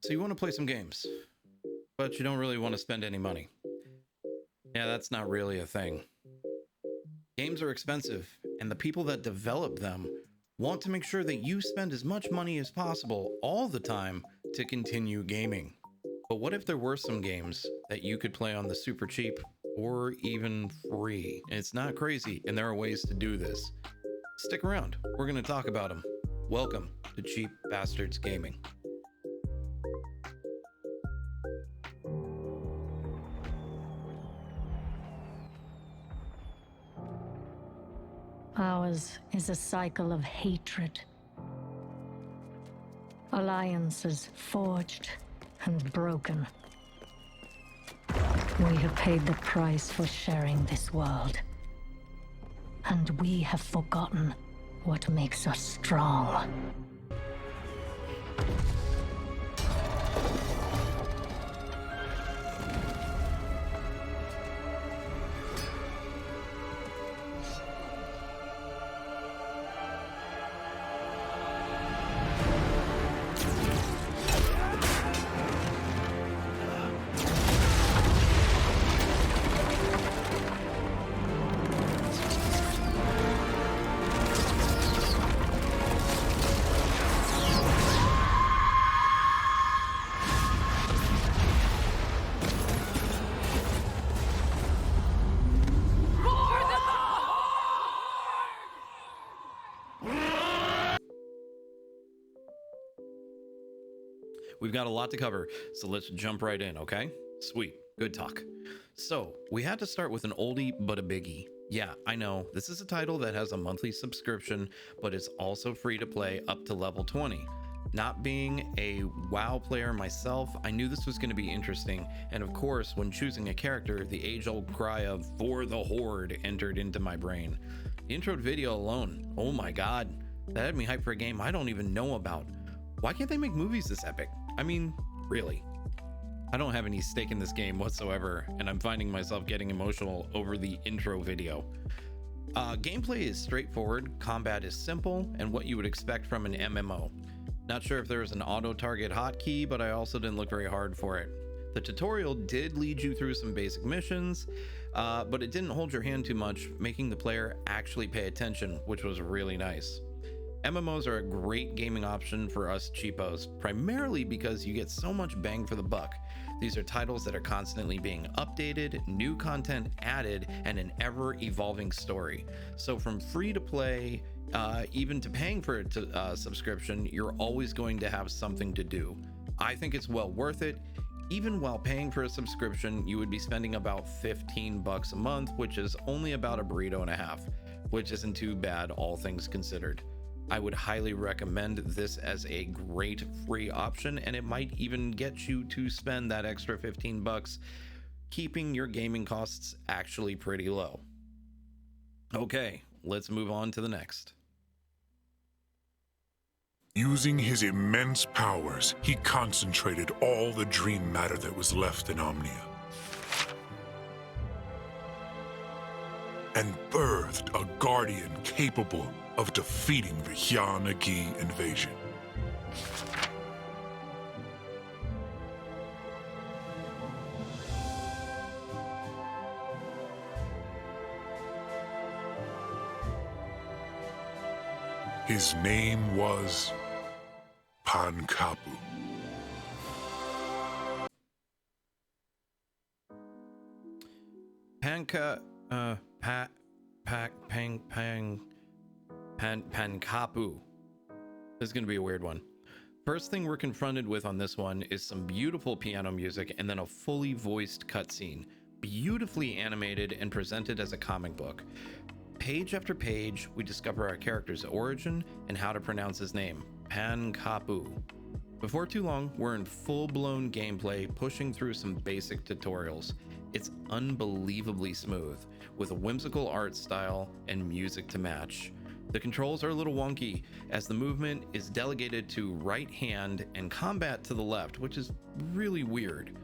So you want to play some games, but you don't really want to spend any money. Yeah, that's not really a thing. Games are expensive, and the people that develop them want to make sure that you spend as much money as possible all the time to continue gaming. But what if there were some games that you could play on the super cheap or even free? And it's not crazy, and there are ways to do this. Stick around, we're going to talk about them. Welcome to Cheap Bastards Gaming. Ours is a cycle of hatred. Alliances forged and broken. We have paid the price for sharing this world. And we have forgotten what makes us strong. We've got a lot to cover, so let's jump right in, okay? Sweet, good talk. So, we had to start with an oldie but a biggie. Yeah, I know, this is a title that has a monthly subscription, but it's also free to play up to level 20. Not being a WoW player myself, I knew this was going to be interesting, and of course, when choosing a character, the age-old cry of "For the Horde" entered into my brain. The intro video alone, oh my god, that had me hyped for a game I don't even know about. Why can't they make movies this epic? I mean, really. I don't have any stake in this game whatsoever, and I'm finding myself getting emotional over the intro video. Gameplay is straightforward, combat is simple, and what you would expect from an MMO. Not sure if there was an auto-target hotkey, but I also didn't look very hard for it. The tutorial did lead you through some basic missions, but it didn't hold your hand too much, making the player actually pay attention, which was really nice. MMOs are a great gaming option for us cheapos, primarily because you get so much bang for the buck. These are titles that are constantly being updated, new content added, and an ever-evolving story. So from free to play, even to paying for a subscription, you're always going to have something to do. I think it's well worth it. Even while paying for a subscription, you would be spending about $15 a month, which is only about a burrito and a half, which isn't too bad, all things considered. I would highly recommend this as a great free option, and it might even get you to spend that extra $15, keeping your gaming costs actually pretty low. Okay, let's move on to the next. Using his immense powers, he concentrated all the dream matter that was left in Omnia, and birthed a guardian capable of defeating the Hyana-Gi invasion. His name was Pankapu. Pankapu. This is going to be a weird one. First thing we're confronted with on this one is some beautiful piano music and then a fully voiced cutscene, beautifully animated and presented as a comic book. Page after page, we discover our character's origin and how to pronounce his name, Pankapu. Before too long, we're in full-blown gameplay, pushing through some basic tutorials. It's unbelievably smooth, with a whimsical art style and music to match. The controls are a little wonky, as the movement is delegated to right hand and combat to the left, which is really weird.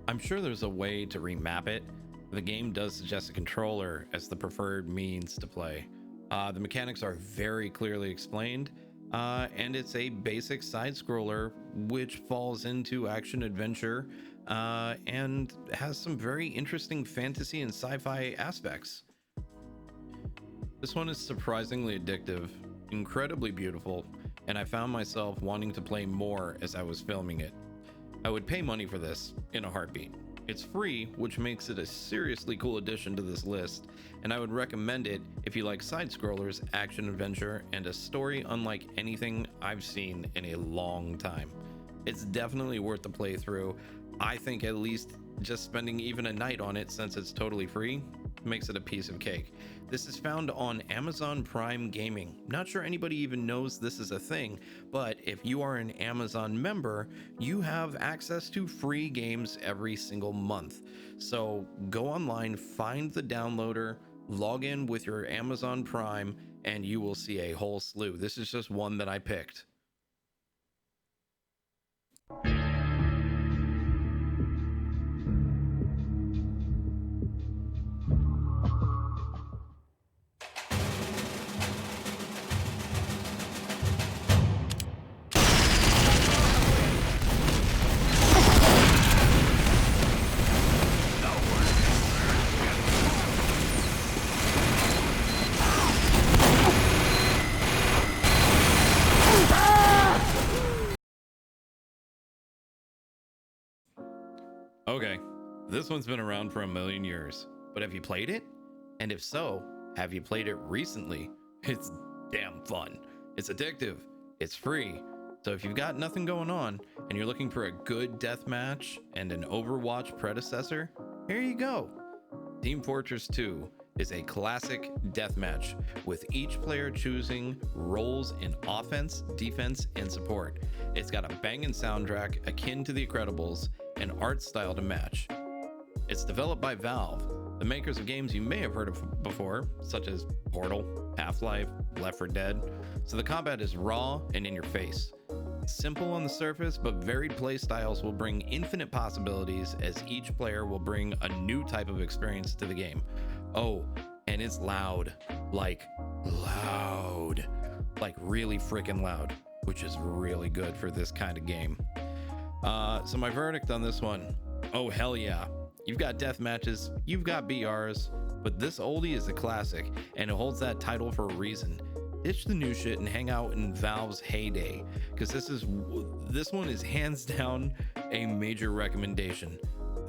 I'm sure there's a way to remap it. The game does suggest a controller as the preferred means to play. The mechanics are very clearly explained, and it's a basic side scroller which falls into action adventure and has some very interesting fantasy and sci-fi aspects. This one is surprisingly addictive, incredibly beautiful, and I found myself wanting to play more as I was filming it. I would pay money for this in a heartbeat. It's free, which makes it a seriously cool addition to this list, and I would recommend it if you like side scrollers, action adventure, and a story unlike anything I've seen in a long time. It's definitely worth the playthrough. I think at least just spending even a night on it, since it's totally free, makes it a piece of cake. This is found on Amazon Prime Gaming. Not sure anybody even knows this is a thing, but if you are an Amazon member, you have access to free games every single month. So go online, find the downloader, log in with your Amazon Prime, and you will see a whole slew. This is just one that I picked. Okay, this one's been around for a million years, but have you played it? And if so, have you played it recently? It's damn fun. It's addictive. It's free. So if you've got nothing going on and you're looking for a good deathmatch and an Overwatch predecessor, here you go. Team Fortress 2 is a classic deathmatch with each player choosing roles in offense, defense, and support. It's got a banging soundtrack akin to The Incredibles and art style to match. It's developed by Valve, the makers of games you may have heard of before, such as Portal, Half-Life, Left 4 Dead. So the combat is raw and in your face. Simple on the surface, but varied play styles will bring infinite possibilities as each player will bring a new type of experience to the game. Oh, and it's loud, like really freaking loud, which is really good for this kind of game. So my verdict on this one, oh hell yeah. You've got death matches, you've got BRs, but this oldie is a classic, and it holds that title for a reason. Ditch the new shit and hang out in Valve's heyday, because this one is hands down a major recommendation.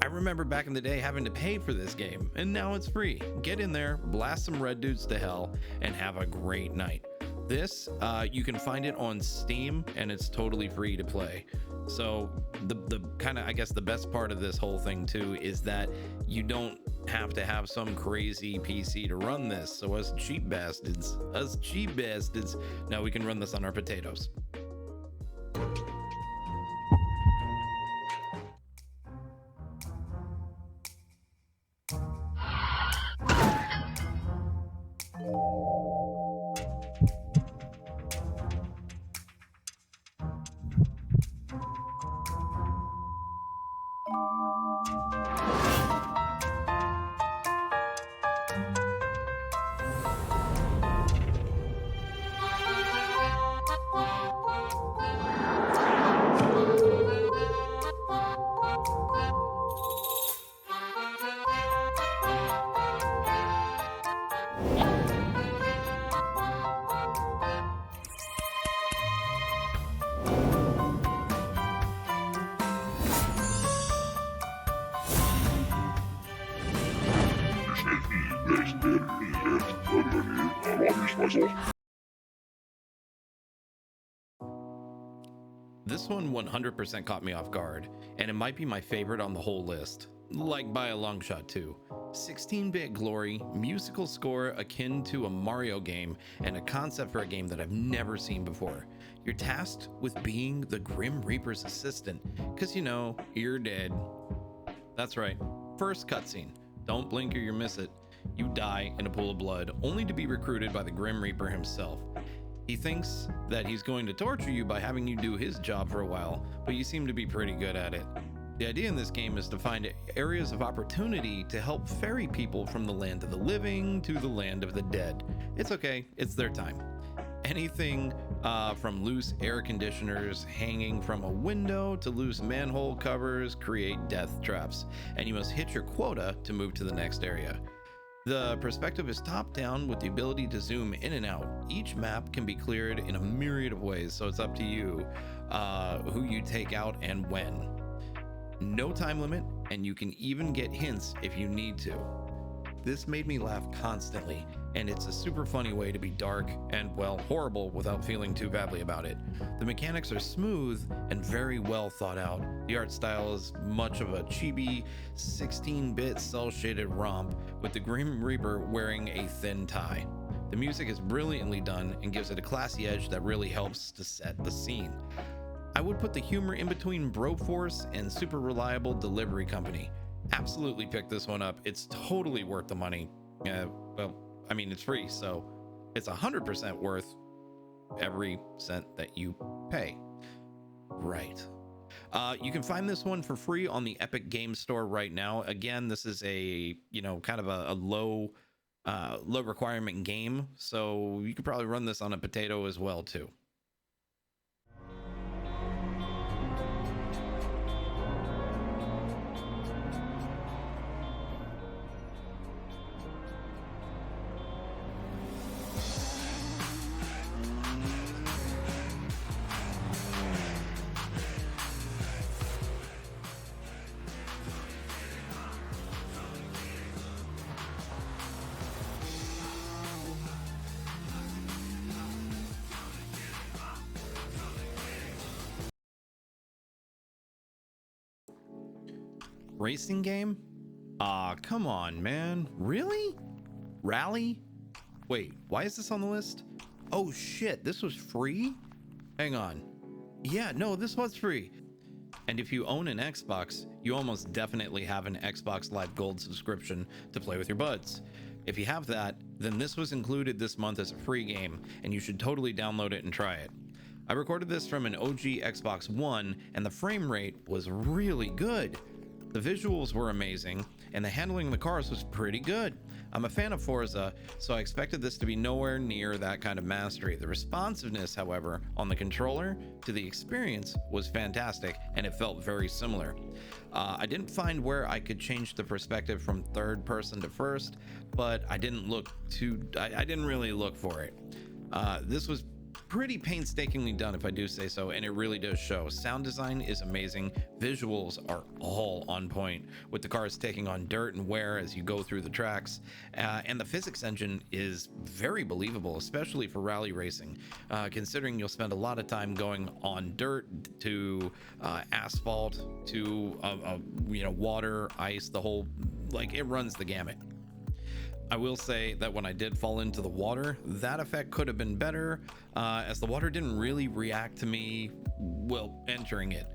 I remember back in the day having to pay for this game, and now it's free. Get in there, blast some red dudes to hell, and have a great night. This, you can find it on Steam, and it's totally free to play. So the kind of, I guess the best part of this whole thing too is that you don't have to have some crazy PC to run this. So us cheap bastards, now we can run this on our potatoes. This one 100% caught me off guard, and it might be my favorite on the whole list, like by a long shot too. 16-bit glory, musical score akin to a Mario game, and a concept for a game that I've never seen before. You're tasked with being the Grim Reaper's assistant, cause you know, you're dead. That's right, first cutscene. Don't blink or you miss it. You die in a pool of blood, only to be recruited by the Grim Reaper himself. He thinks that he's going to torture you by having you do his job for a while, but you seem to be pretty good at it. The idea in this game is to find areas of opportunity to help ferry people from the land of the living to the land of the dead. It's okay, it's their time. Anything from loose air conditioners hanging from a window to loose manhole covers create death traps, and you must hit your quota to move to the next area. The perspective is top down with the ability to zoom in and out. Each map can be cleared in a myriad of ways, so it's up to you who you take out and when. No time limit, and you can even get hints if you need to. This made me laugh constantly, and it's a super funny way to be dark and, well, horrible without feeling too badly about it. The mechanics are smooth and very well thought out. The art style is much of a chibi 16-bit cel-shaded romp with the Grim Reaper wearing a thin tie. The music is brilliantly done and gives it a classy edge that really helps to set the scene. I would put the humor in between Broforce and Super Reliable Delivery Company. Absolutely pick this one up. It's totally worth the money. Well, I mean, it's free, so it's 100% worth every cent that you pay. Right. You can find this one for free on the Epic Game Store right now. Again, this is a, kind of a low requirement game, so you could probably run this on a potato as well too. Racing game? Come on, man. Really? Rally? Wait, why is this on the list? Oh shit, this was free? Hang on. Yeah, no, this was free. And if you own an Xbox, you almost definitely have an Xbox Live Gold subscription to play with your buds. If you have that, then this was included this month as a free game, and you should totally download it and try it. I recorded this from an OG Xbox One, and the frame rate was really good. The visuals were amazing, and the handling of the cars was pretty good. I'm a fan of Forza, so I expected this to be nowhere near that kind of mastery. The responsiveness, however, on the controller to the experience was fantastic, and it felt very similar. I didn't find where I could change the perspective from third person to first, but I didn't really look for it. This was pretty painstakingly done, if I do say so, and it really does show. Sound design is amazing. Visuals are all on point, with the cars taking on dirt and wear as you go through the tracks, and the physics engine is very believable, especially for rally racing, considering you'll spend a lot of time going on dirt to asphalt to water, ice, the whole, it runs the gamut. I will say that when I did fall into the water, that effect could have been better, as the water didn't really react to me, entering it.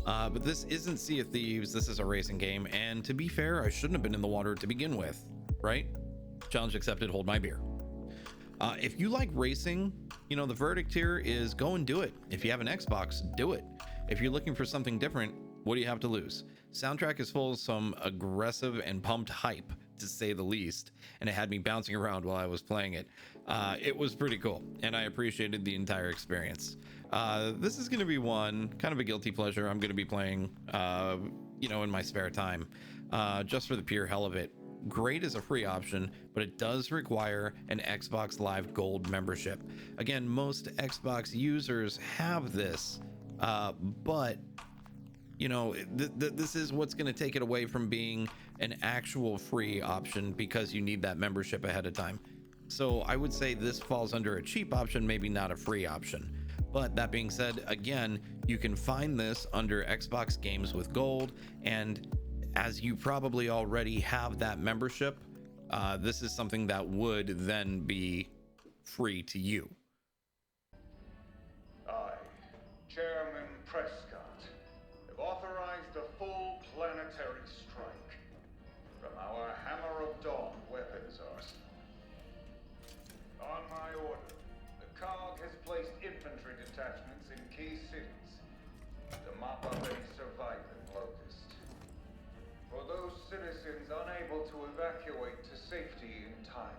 But this isn't Sea of Thieves, this is a racing game, and to be fair, I shouldn't have been in the water to begin with, right? Challenge accepted, hold my beer. If you like racing, the verdict here is go and do it. If you have an Xbox, do it. If you're looking for something different, what do you have to lose? Soundtrack is full of some aggressive and pumped hype, to say the least, and it had me bouncing around while I was playing it. It was pretty cool, and I appreciated the entire experience. This is going to be one kind of a guilty pleasure I'm going to be playing in my spare time, just for the pure hell of it. Great as a free option, but it does require an Xbox Live Gold membership. Again, most Xbox users have this, but this is what's going to take it away from being an actual free option, because you need that membership ahead of time. So I would say this falls under a cheap option, maybe not a free option. But that being said, again, you can find this under Xbox Games with Gold, and as you probably already have that membership, this is something that would then be free to you. I, Chairman Prescott, have authorized a full planetary strike from our Hammer of Dawn weapons arsenal. On my order, the COG has placed infantry detachments in key cities to mop up any surviving locust. For those citizens unable to evacuate to safety in time,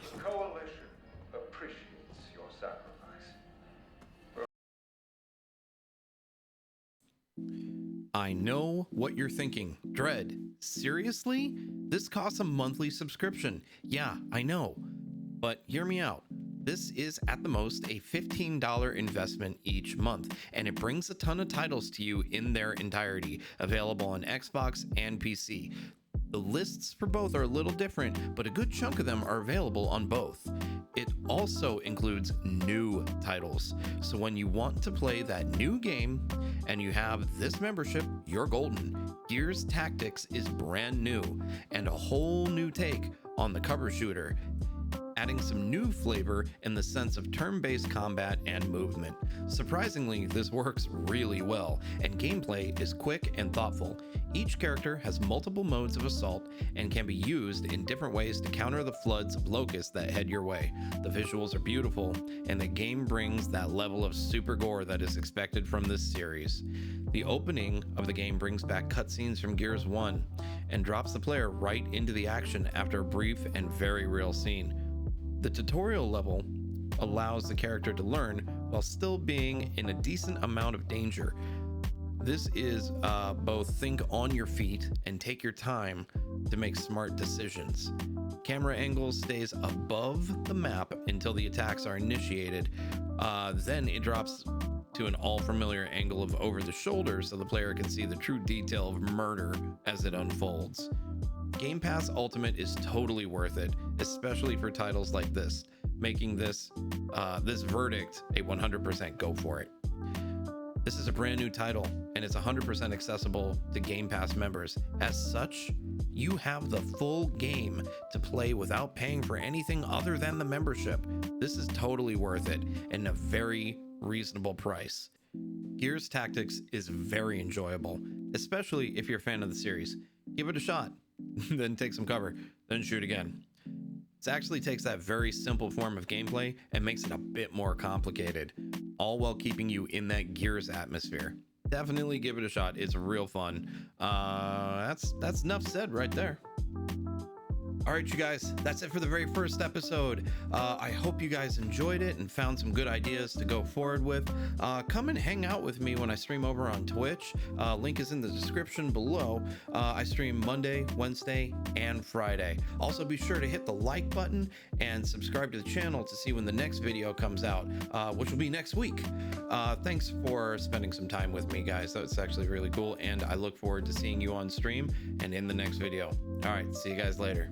the Coalition appreciates your I know what you're thinking. Dread, seriously? This costs a monthly subscription. Yeah, I know. But hear me out. This is at the most a $15 investment each month, and it brings a ton of titles to you in their entirety, available on Xbox and PC. The lists for both are a little different, but a good chunk of them are available on both. It also includes new titles, so when you want to play that new game and you have this membership, you're golden. Gears Tactics is brand new and a whole new take on the cover shooter, adding some new flavor in the sense of turn-based combat and movement. Surprisingly, this works really well, and gameplay is quick and thoughtful. Each character has multiple modes of assault and can be used in different ways to counter the floods of locusts that head your way. The visuals are beautiful, and the game brings that level of super gore that is expected from this series. The opening of the game brings back cutscenes from Gears 1 and drops the player right into the action after a brief and very real scene. The tutorial level allows the character to learn while still being in a decent amount of danger. This is both think on your feet and take your time to make smart decisions. Camera angle stays above the map until the attacks are initiated. Then it drops to an all familiar angle of over the shoulder so the player can see the true detail of murder as it unfolds. Game Pass Ultimate is totally worth it, especially for titles like this, making this verdict a 100% go for it. This is a brand new title, and it's 100% accessible to Game Pass members. As such, you have the full game to play without paying for anything other than the membership. This is totally worth it, and a very reasonable price. Gears Tactics is very enjoyable, especially if you're a fan of the series. Give it a shot. Then take some cover, then shoot again. It actually takes that very simple form of gameplay and makes it a bit more complicated, all while keeping you in that Gears atmosphere. Definitely give it a shot. It's real fun. That's enough said right there. All right, you guys, that's it for the very first episode. I hope you guys enjoyed it and found some good ideas to go forward with. Come and hang out with me when I stream over on Twitch. Link is in the description below. I stream Monday, Wednesday, and Friday. Also, be sure to hit the like button and subscribe to the channel to see when the next video comes out, which will be next week. Thanks for spending some time with me, guys. That's actually really cool, and I look forward to seeing you on stream and in the next video. All right, see you guys later.